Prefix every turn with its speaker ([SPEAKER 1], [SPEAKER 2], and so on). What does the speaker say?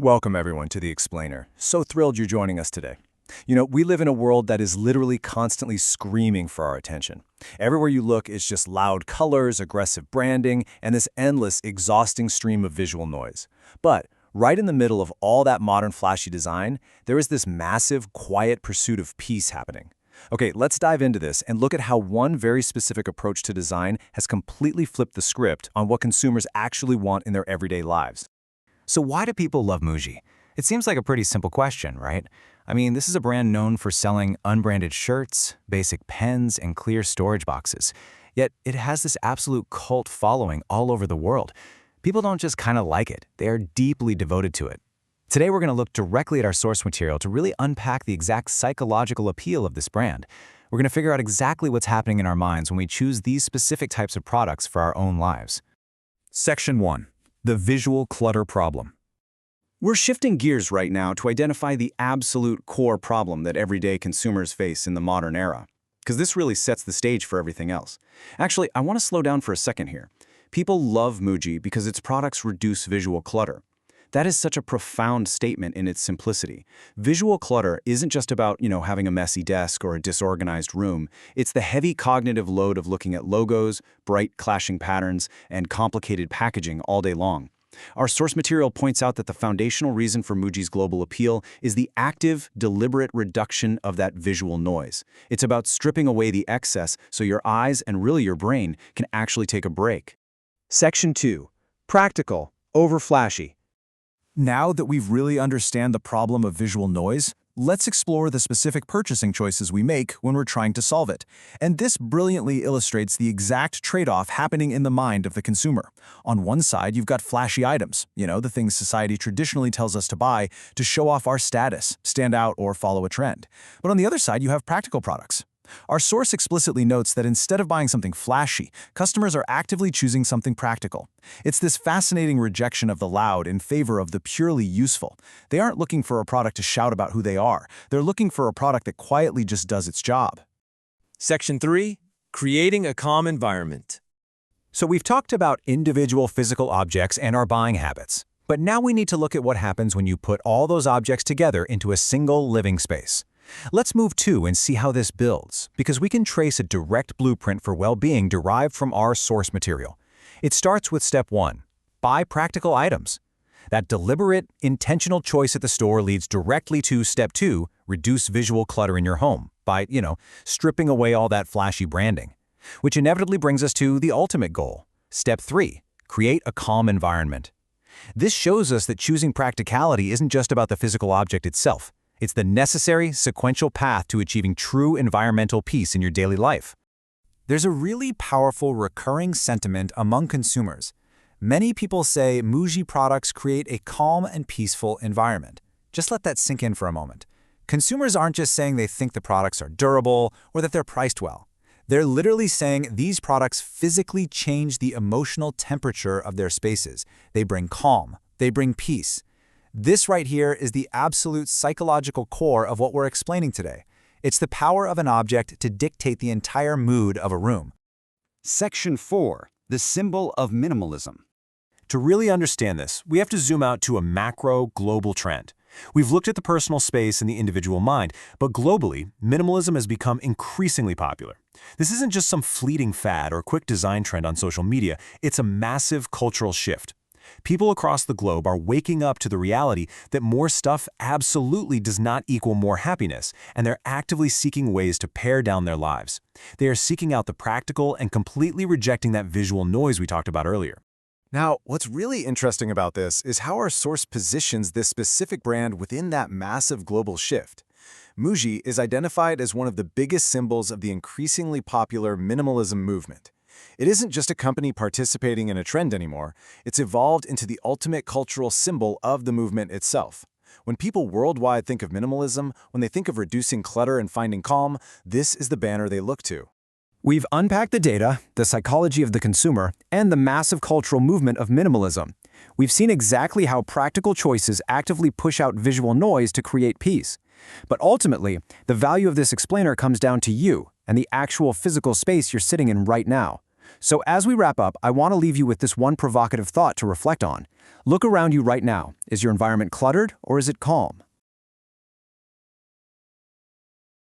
[SPEAKER 1] Welcome, everyone, to The Explainer. So thrilled you're joining us today. We live in a world that is literally constantly screaming for our attention. Everywhere you look is just loud colors, aggressive branding, and this endless, exhausting stream of visual noise. But right in the middle of all that modern, flashy design, there is this massive, quiet pursuit of peace happening. Okay, let's dive into this and look at how one very specific approach to design has completely flipped the script on what consumers actually want in their everyday lives.
[SPEAKER 2] So why do people love MUJI? It seems like a pretty simple question, right? I mean, this is a brand known for selling unbranded shirts, basic pens, and clear storage boxes. Yet it has this absolute cult following all over the world. People don't just kind of like it, they are deeply devoted to it. Today we're going to look directly at our source material to really unpack the exact psychological appeal of this brand. We're going to figure out exactly what's happening in our minds when we choose these specific types of products for our own lives.
[SPEAKER 1] Section 1. The visual clutter problem. We're shifting gears right now to identify the absolute core problem that everyday consumers face in the modern era, because this really sets the stage for everything else. Actually, I want to slow down for a second here. People love MUJI because its products reduce visual clutter. That is such a profound statement in its simplicity. Visual clutter isn't just about, having a messy desk or a disorganized room. It's the heavy cognitive load of looking at logos, bright clashing patterns, and complicated packaging all day long. Our source material points out that the foundational reason for MUJI's global appeal is the active, deliberate reduction of that visual noise. It's about stripping away the excess so your eyes and really your brain can actually take a break. Section 2. Practical over flashy. Now that we've really understand the problem of visual noise, let's explore the specific purchasing choices we make when we're trying to solve it. And this brilliantly illustrates the exact trade-off happening in the mind of the consumer. On one side, you've got flashy items, the things society traditionally tells us to buy to show off our status, stand out, or follow a trend. But on the other side, you have practical products. Our source explicitly notes that instead of buying something flashy, customers are actively choosing something practical. It's this fascinating rejection of the loud in favor of the purely useful. They aren't looking for a product to shout about who they are. They're looking for a product that quietly just does its job.
[SPEAKER 3] Section 3. Creating a calm environment.
[SPEAKER 2] So we've talked about individual physical objects and our buying habits. But now we need to look at what happens when you put all those objects together into a single living space. Let's move to and see how this builds, because we can trace a direct blueprint for well-being derived from our source material. It starts with step 1, buy practical items. That deliberate, intentional choice at the store leads directly to step 2, reduce visual clutter in your home by, stripping away all that flashy branding. Which inevitably brings us to the ultimate goal. Step 3, create a calm environment. This shows us that choosing practicality isn't just about the physical object itself. It's the necessary, sequential path to achieving true environmental peace in your daily life. There's a really powerful recurring sentiment among consumers. Many people say MUJI products create a calm and peaceful environment. Just let that sink in for a moment. Consumers aren't just saying they think the products are durable or that they're priced well. They're literally saying these products physically change the emotional temperature of their spaces. They bring calm. They bring peace. This right here is the absolute psychological core of what we're explaining today. It's the power of an object to dictate the entire mood of a room.
[SPEAKER 4] Section 4. The symbol of minimalism.
[SPEAKER 1] To really understand this, we have to zoom out to a macro, global trend. We've looked at the personal space and the individual mind, but globally, minimalism has become increasingly popular. This isn't just some fleeting fad or quick design trend on social media, it's a massive cultural shift. People across the globe are waking up to the reality that more stuff absolutely does not equal more happiness, and they're actively seeking ways to pare down their lives. They are seeking out the practical and completely rejecting that visual noise we talked about earlier. Now, what's really interesting about this is how our source positions this specific brand within that massive global shift. MUJI is identified as one of the biggest symbols of the increasingly popular minimalism movement. It isn't just a company participating in a trend anymore, it's evolved into the ultimate cultural symbol of the movement itself. When people worldwide think of minimalism, when they think of reducing clutter and finding calm, this is the banner they look to. We've unpacked the data, the psychology of the consumer, and the massive cultural movement of minimalism. We've seen exactly how practical choices actively push out visual noise to create peace. But ultimately, the value of this explainer comes down to you and the actual physical space you're sitting in right now.
[SPEAKER 2] So as we wrap up, I want to leave you with this one provocative thought to reflect on. Look around you right now. Is your environment cluttered or is it calm?